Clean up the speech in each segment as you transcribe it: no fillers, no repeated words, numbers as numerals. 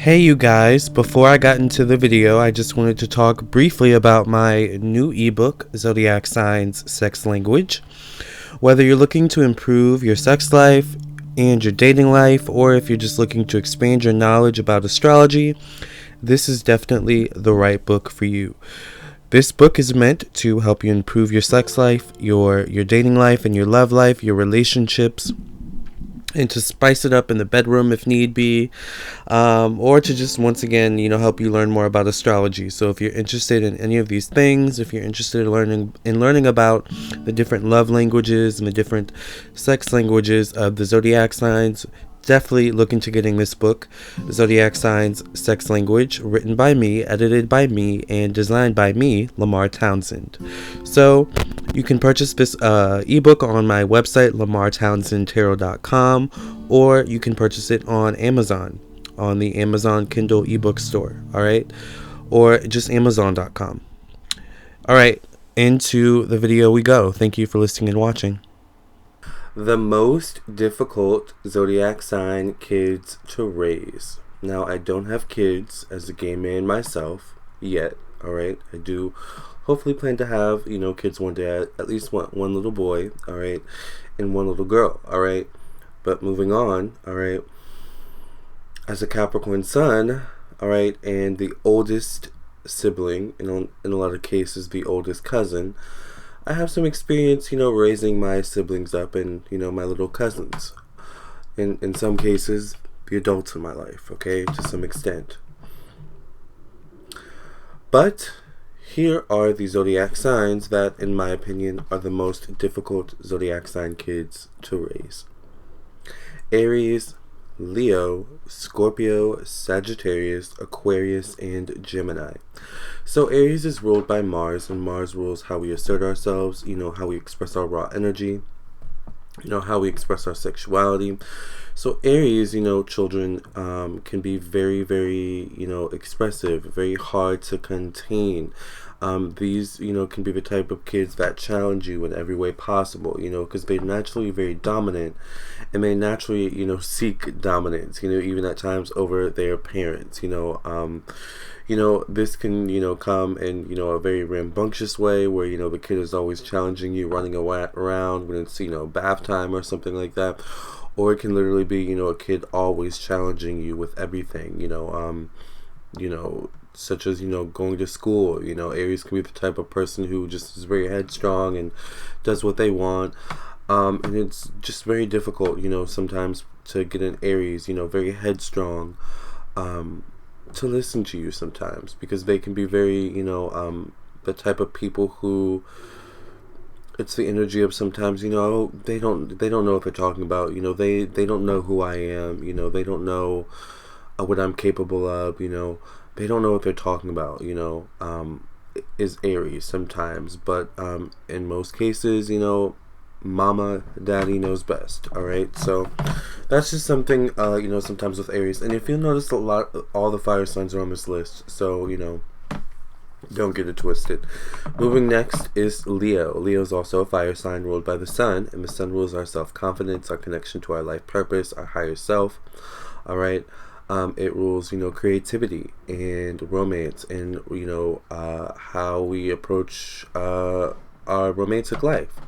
Hey you guys, before I got into the video, I just wanted to talk briefly about my new ebook, Zodiac Signs Sex Language. Whether you're looking to improve your sex life and your dating life, or if you're just looking to expand your knowledge about astrology, this is definitely the right book for you. This book is meant to help you improve your sex life, your dating life, and your love life, your relationships, and to spice it up in the bedroom if need be, or to just once again help you learn more about astrology. So if you're interested in any of these things, if you're interested in learning about the different love languages and the different sex languages of the zodiac signs, definitely look into getting this book, Zodiac Signs Sex Language, written by me, edited by me, and designed by me, Lamarr Townsend. So you can purchase this ebook on my website, lamarrtownsendtarot.com, or you can purchase it on Amazon, on the Amazon Kindle ebook store, all right? Or just amazon.com. All right, into the video we go. Thank you for listening and watching. The most difficult zodiac sign kids to raise. Now, I don't have kids as a gay man myself yet, all right? I do hopefully plan to have, kids one day, at least one little boy, all right, and one little girl, all right? But moving on, all right, as a Capricorn sun, all right, and the oldest sibling, in a lot of cases, the oldest cousin, I have some experience, raising my siblings up and, my little cousins. In some cases, the adults in my life, okay, to some extent. But here are the zodiac signs that, in my opinion, are the most difficult zodiac sign kids to raise. Aries, Leo, Scorpio, Sagittarius, Aquarius, and Gemini. So Aries is ruled by Mars, and Mars rules how we assert ourselves, how we express our raw energy, how we express our sexuality. So Aries, children can be very, very, expressive, very hard to contain. These, can be the type of kids that challenge you in every way possible, because they're naturally very dominant, and they naturally, seek dominance, even at times over their parents, this can, come in, a very rambunctious way where, the kid is always challenging you, running around when it's, bath time or something like that. Or it can literally be, a kid always challenging you with everything, such as, going to school. Aries can be the type of person who just is very headstrong and does what they want. And it's just very difficult, sometimes to get an Aries, very headstrong, to listen to you sometimes, because they can be very, the type of people who, it's the energy of sometimes, they don't know what they're talking about, they don't know who I am, they don't know what I'm capable of, they don't know what they're talking about, is Aries sometimes, but in most cases, mama, daddy knows best, all right? So that's just something, sometimes with Aries. And if you'll notice, all the fire signs are on this list, so, don't get it twisted. Moving next is Leo. Leo is also a fire sign ruled by the sun, and the sun rules our self-confidence, our connection to our life purpose, our higher self, all right? It rules, creativity and romance, and, how we approach our romantic life.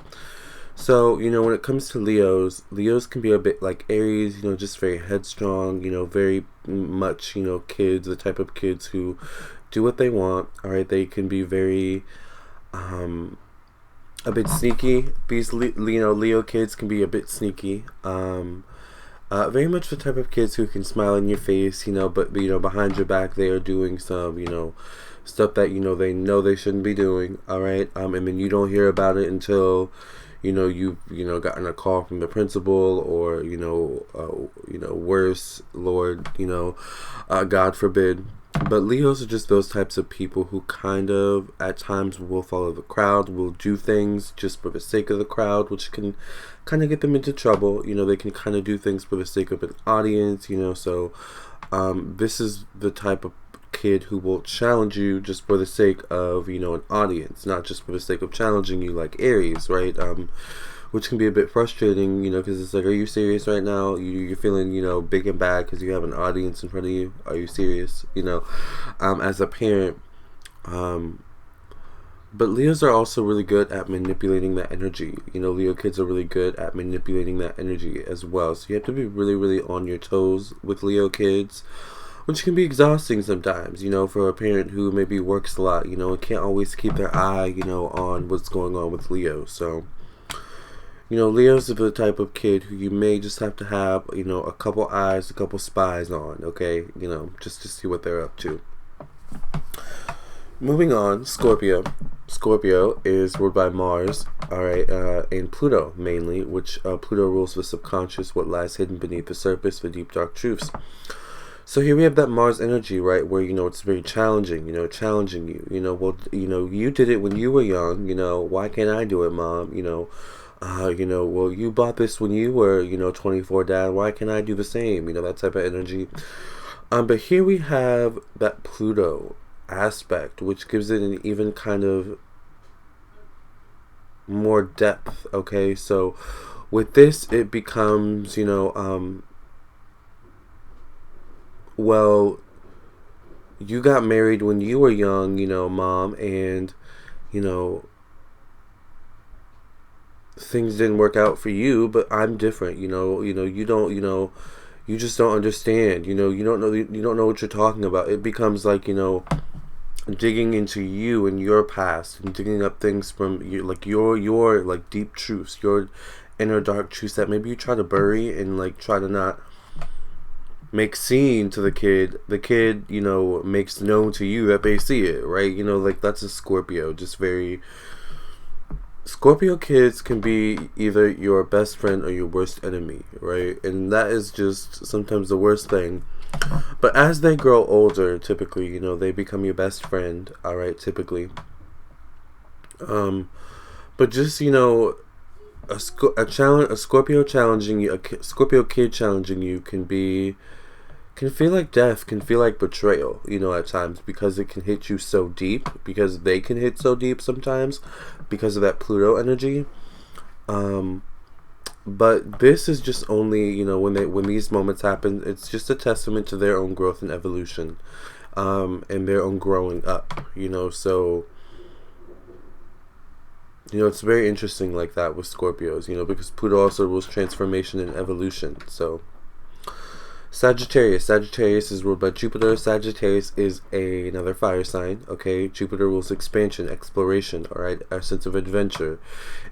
So, when it comes to Leos can be a bit like Aries, just very headstrong, very much, kids, the type of kids who do what they want, all right? They can be very, a bit sneaky. These, Leo kids can be a bit sneaky. Very much the type of kids who can smile in your face, but, behind your back they are doing some, stuff that, they know they shouldn't be doing, all right? And then you don't hear about it until, you've gotten a call from the principal, or worse, Lord, God forbid. But Leos are just those types of people who kind of at times will follow the crowd, will do things just for the sake of the crowd, which can kind of get them into trouble. They can kind of do things for the sake of an audience, so this is the type of kid who will challenge you just for the sake of, an audience, not just for the sake of challenging you like Aries, right? which can be a bit frustrating, because it's like, are you serious right now? You're feeling, big and bad because you have an audience in front of you. Are you serious? As a parent. But Leos are also really good at manipulating that energy. Leo kids are really good at manipulating that energy as well. So you have to be really, really on your toes with Leo kids, which can be exhausting sometimes, for a parent who maybe works a lot, and can't always keep their eye, on what's going on with Leo. So, Leos are the type of kid who you may just have to have, a couple eyes, a couple spies on, okay? Just to see what they're up to. Moving on, Scorpio. Scorpio is ruled by Mars, alright, and Pluto mainly, which Pluto rules the subconscious, what lies hidden beneath the surface, the deep dark truths. So here we have that Mars energy, right, where, it's very challenging, challenging you. You did it when you were young, why can't I do it, Mom? Well, you bought this when you were, 24, Dad, why can't I do the same? That type of energy. But here we have that Pluto aspect, which gives it an even kind of more depth, okay? So with this, it becomes, well, you got married when you were young, Mom, and, things didn't work out for you, but I'm different, you don't, you just don't understand, you don't know what you're talking about. It becomes like, digging into you and your past and digging up things from you, like your like deep truths, your inner dark truths that maybe you try to bury and like try to not make seen to the kid makes known to you that they see it, right? Like that's a Scorpio. Just very Scorpio kids can be either your best friend or your worst enemy, right? And that is just sometimes the worst thing. But as they grow older, typically, they become your best friend, all right, typically. But just, a Scorpio challenging you, a Scorpio kid challenging you can feel like death, can feel like betrayal, at times, because it can hit you so deep, because they can hit so deep sometimes, because of that Pluto energy. But this is just only, when these moments happen, it's just a testament to their own growth and evolution, and their own growing up, so, it's very interesting like that with Scorpios, because Pluto also rules transformation and evolution. So, Sagittarius is ruled by Jupiter. Sagittarius is another fire sign, okay? Jupiter rules expansion, exploration, all right? Our sense of adventure.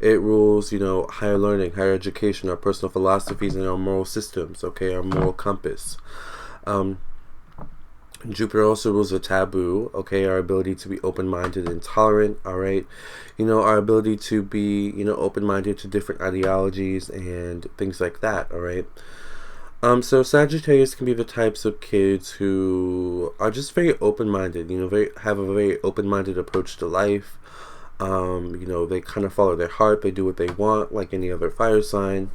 It rules, higher learning, higher education, our personal philosophies, and our moral systems, okay? Our moral compass. Jupiter also rules the taboo, okay? Our ability to be open-minded and tolerant, all right? Our ability to be, open-minded to different ideologies and things like that, all right? So Sagittarius can be the types of kids who are just very open-minded, have a very open-minded approach to life. They kind of follow their heart. They do what they want, like any other fire sign.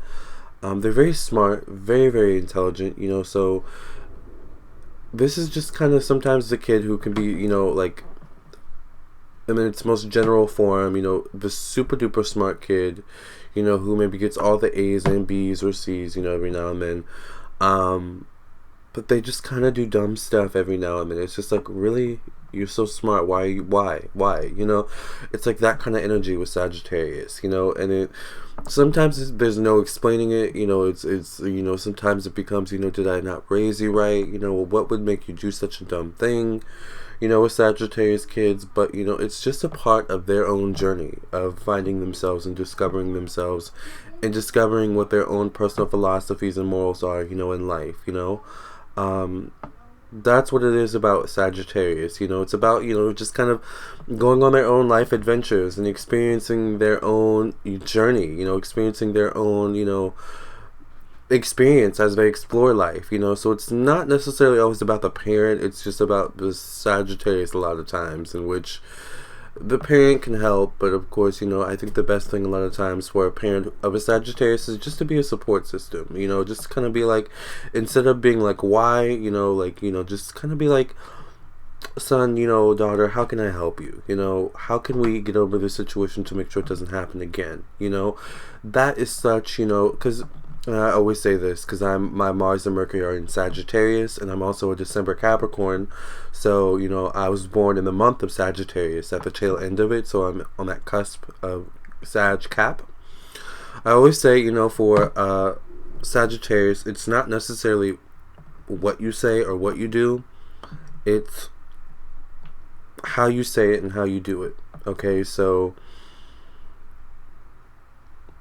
They're very smart, very, very intelligent, so this is just kind of sometimes the kid who can be, like, in its most general form, the super duper smart kid, who maybe gets all the A's and B's or C's, every now and then. But they just kind of do dumb stuff every now and then. It's just like, really? You're so smart. Why? It's like that kind of energy with Sagittarius, and it sometimes there's no explaining it. It's sometimes it becomes, did I not raise you right? What would make you do such a dumb thing? With Sagittarius kids, but it's just a part of their own journey of finding themselves and discovering themselves and discovering what their own personal philosophies and morals are, in life, that's what it is about Sagittarius. It's about, just kind of going on their own life adventures and experiencing their own journey, experiencing their own, experience as they explore life, so it's not necessarily always about the parent. It's just about the Sagittarius a lot of times, in which the parent can help, but of course, I think the best thing a lot of times for a parent of a Sagittarius is just to be a support system, just kind of be like, instead of being like, why, just kind of be like, son, daughter, how can I help you? How can we get over this situation to make sure it doesn't happen again? That is such, because I always say this because my Mars and Mercury are in Sagittarius, and I'm also a December Capricorn. So, I was born in the month of Sagittarius at the tail end of it, so I'm on that cusp of Sag Cap. I always say, for Sagittarius, it's not necessarily what you say or what you do, it's how you say it and how you do it. Okay, so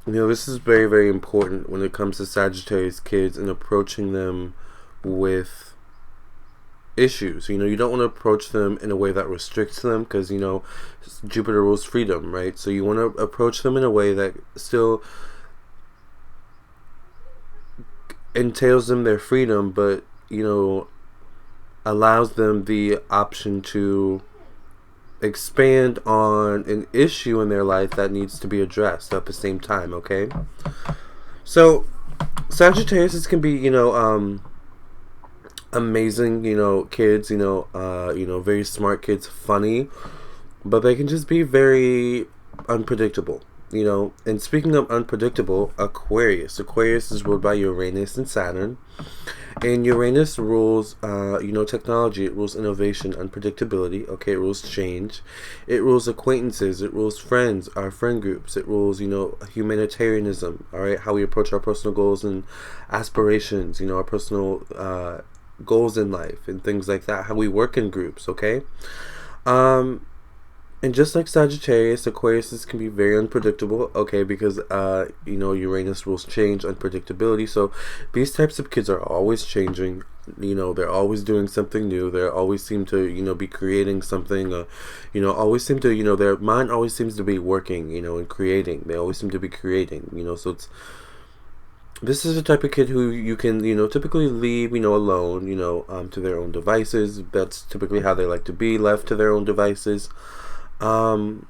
this is very, very important when it comes to Sagittarius kids and approaching them with issues. You don't want to approach them in a way that restricts them because, Jupiter rules freedom, right? So you want to approach them in a way that still entails them their freedom, but, allows them the option to expand on an issue in their life that needs to be addressed at the same time. Okay, so Sagittarius can be amazing kids, very smart kids, funny, but they can just be very unpredictable. And speaking of unpredictable, Aquarius is ruled by Uranus and Saturn. And Uranus rules, technology. It rules innovation, unpredictability. Okay, it rules change. It rules acquaintances. It rules friends, our friend groups. It rules, humanitarianism. All right, how we approach our personal goals and aspirations. Our personal goals in life and things like that. How we work in groups. Okay. And just like Sagittarius, Aquarius can be very unpredictable, okay, because, Uranus rules change, unpredictability. So these types of kids are always changing. They're always doing something new. They always seem to, be creating something, always seem to, their mind always seems to be working, and creating. They always seem to be creating, so this is the type of kid who you can, typically leave, alone, to their own devices. That's typically how they like to be, left to their own devices. But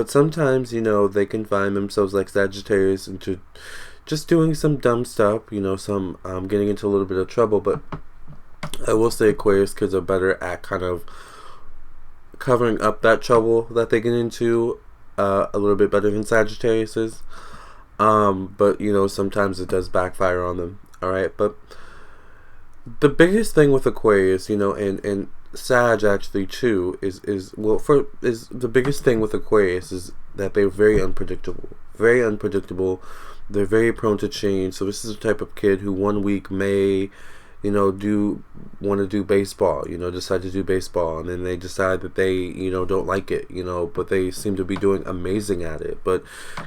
sometimes, they can find themselves like Sagittarius into just doing some dumb stuff, some getting into a little bit of trouble. But I will say Aquarius kids are better at kind of covering up that trouble that they get into a little bit better than Sagittarius is. But, sometimes it does backfire on them. All right. But the biggest thing with Aquarius, and Sag actually too is the biggest thing with Aquarius is that they're very unpredictable. They're very prone to change. So this is the type of kid who one week may want to do baseball, decide to do baseball, and then they decide that they don't like it, but they seem to be doing amazing at it. But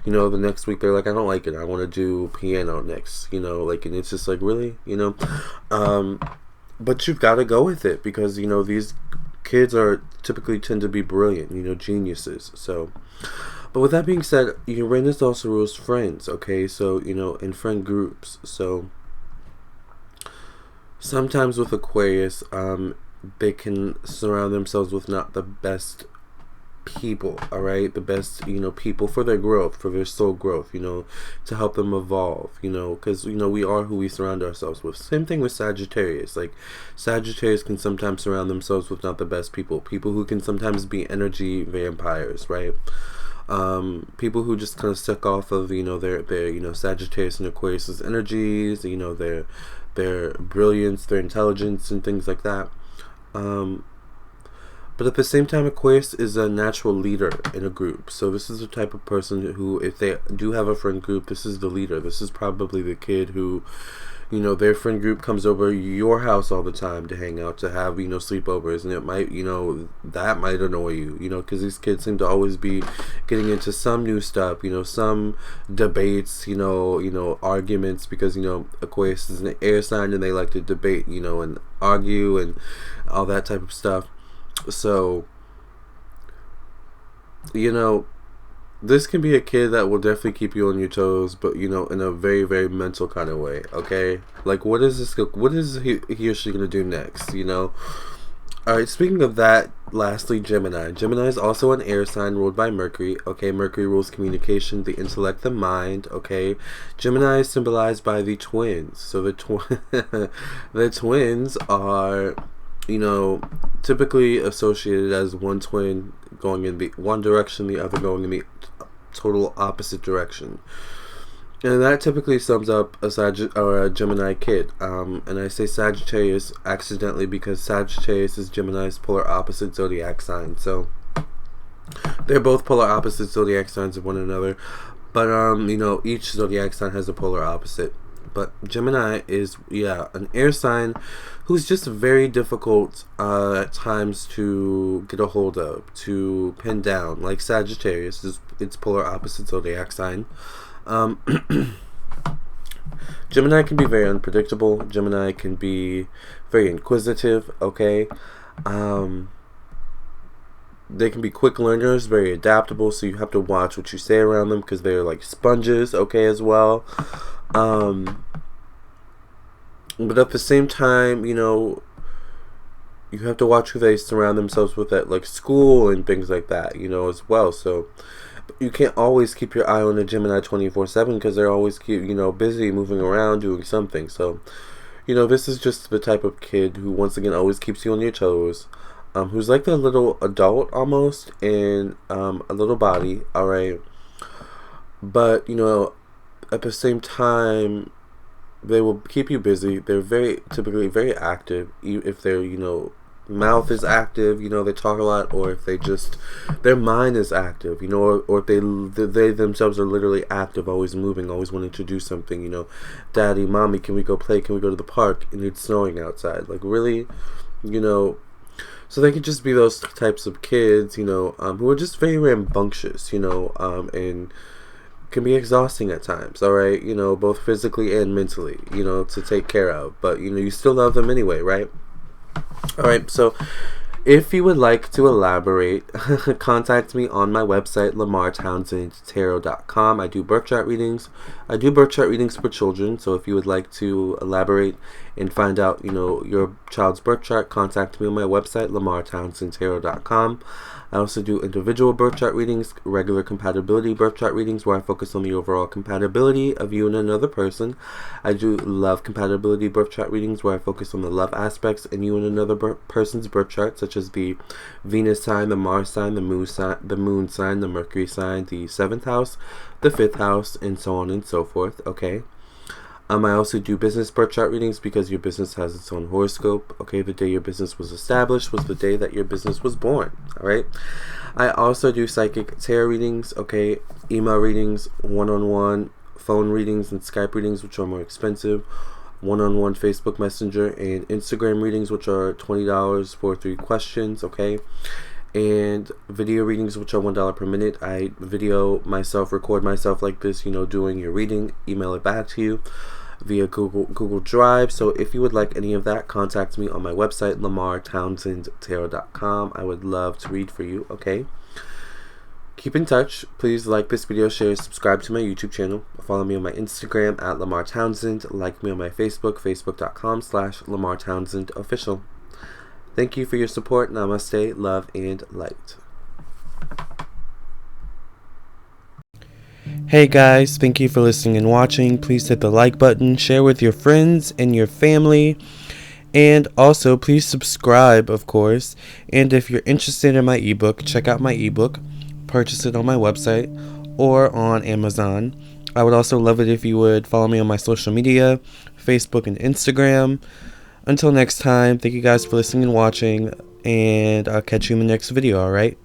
the next week they're like, I don't like it, I want to do piano next, and it's just like, really, but you've got to go with it because, these kids are typically tend to be brilliant, geniuses. So, but with that being said, Uranus also rules friends, okay? So, in friend groups. So, sometimes with Aquarius, they can surround themselves with not the best people, all right, the best people for their growth, for their soul growth, to help them evolve, because we are who we surround ourselves with. Same thing with Sagittarius. Like Sagittarius can sometimes surround themselves with not the best people who can sometimes be energy vampires, right? People who just kind of suck off of their Sagittarius and Aquarius's energies, their brilliance, their intelligence, and things like that. But at the same time, Aquarius is a natural leader in a group. So this is the type of person who, if they do have a friend group, this is the leader. This is probably the kid who, their friend group comes over your house all the time to hang out, to have, sleepovers. And it might, that might annoy you, because these kids seem to always be getting into some new stuff, some debates, arguments, because, Aquarius is an air sign and they like to debate, and argue and all that type of stuff. So, this can be a kid that will definitely keep you on your toes, but, in a very, very mental kind of way, okay? Like, what is he or she going to do next, Alright, speaking of that, lastly, Gemini. Gemini is also an air sign ruled by Mercury, okay? Mercury rules communication, the intellect, the mind, okay? Gemini is symbolized by the twins. So the twins are typically associated as one twin going in the one direction, the other going in the total opposite direction. And that typically sums up a Gemini kid. And I say Sagittarius accidentally because Sagittarius is Gemini's polar opposite zodiac sign. So they're both polar opposite zodiac signs of one another. But, each zodiac sign has a polar opposite. But Gemini is, an air sign who's just very difficult at times to get a hold of, to pin down. Like Sagittarius is its polar opposite zodiac sign. Gemini can be very unpredictable. Gemini can be very inquisitive, okay? They can be quick learners, very adaptable, so you have to watch what you say around them because they're like sponges, okay, as well. But at the same time, you have to watch who they surround themselves with at like school and things like that, as well. So you can't always keep your eye on a Gemini 24/7 because they're always busy moving around doing something. So, this is just the type of kid who, once again, always keeps you on your toes. Who's like the little adult almost in a little body, alright? But, at the same time, they will keep you busy. They're typically very active. If their, mouth is active, they talk a lot, or if their mind is active, or if they themselves are literally active, always moving, always wanting to do something, daddy, mommy, can we go play? Can we go to the park? And it's snowing outside. Like, really, so they could just be those types of kids, who are just very rambunctious, and can be exhausting at times, alright, both physically and mentally, to take care of, but, you still love them anyway, right? Alright, so if you would like to elaborate, contact me on my website, LamarrTownsendTarot.com. I do birth chart readings. I do birth chart readings for children, so if you would like to elaborate and find out, your child's birth chart, contact me on my website, LamarrTownsendTarot.com. I also do individual birth chart readings, regular compatibility birth chart readings, where I focus on the overall compatibility of you and another person. I do love compatibility birth chart readings, where I focus on the love aspects in you and another person's birth chart, such as the Venus sign, the Mars sign, the moon sign, the Mercury sign, the 7th house, the 5th house, and so on and so forth, okay? I also do business birth chart readings because your business has its own horoscope. Okay, the day your business was established was the day that your business was born. All right. I also do psychic tarot readings. Okay, email readings, one-on-one phone readings, and Skype readings, which are more expensive. One-on-one Facebook Messenger and Instagram readings, which are $20 for 3 questions. Okay. And video readings, which are $1 per minute. I video myself, record myself like this, doing your reading, email it back to you via Google Drive. So if you would like any of that, contact me on my website, LamarrTownsendTarot.com. I would love to read for you, okay? Keep in touch. Please like this video, share, subscribe to my YouTube channel. Follow me on my Instagram at Lamarr Townsend. Like me on my Facebook, facebook.com/LamarrTownsendOfficial. Thank you for your support. Namaste, love, and light. Hey guys, thank you for listening and watching. Please hit the like button, share with your friends and your family, and also please subscribe, of course. And if you're interested in my ebook, check out my ebook. Purchase it on my website or on Amazon. I would also love it if you would follow me on my social media, Facebook and Instagram. Until next time, thank you guys for listening and watching, and I'll catch you in the next video, alright?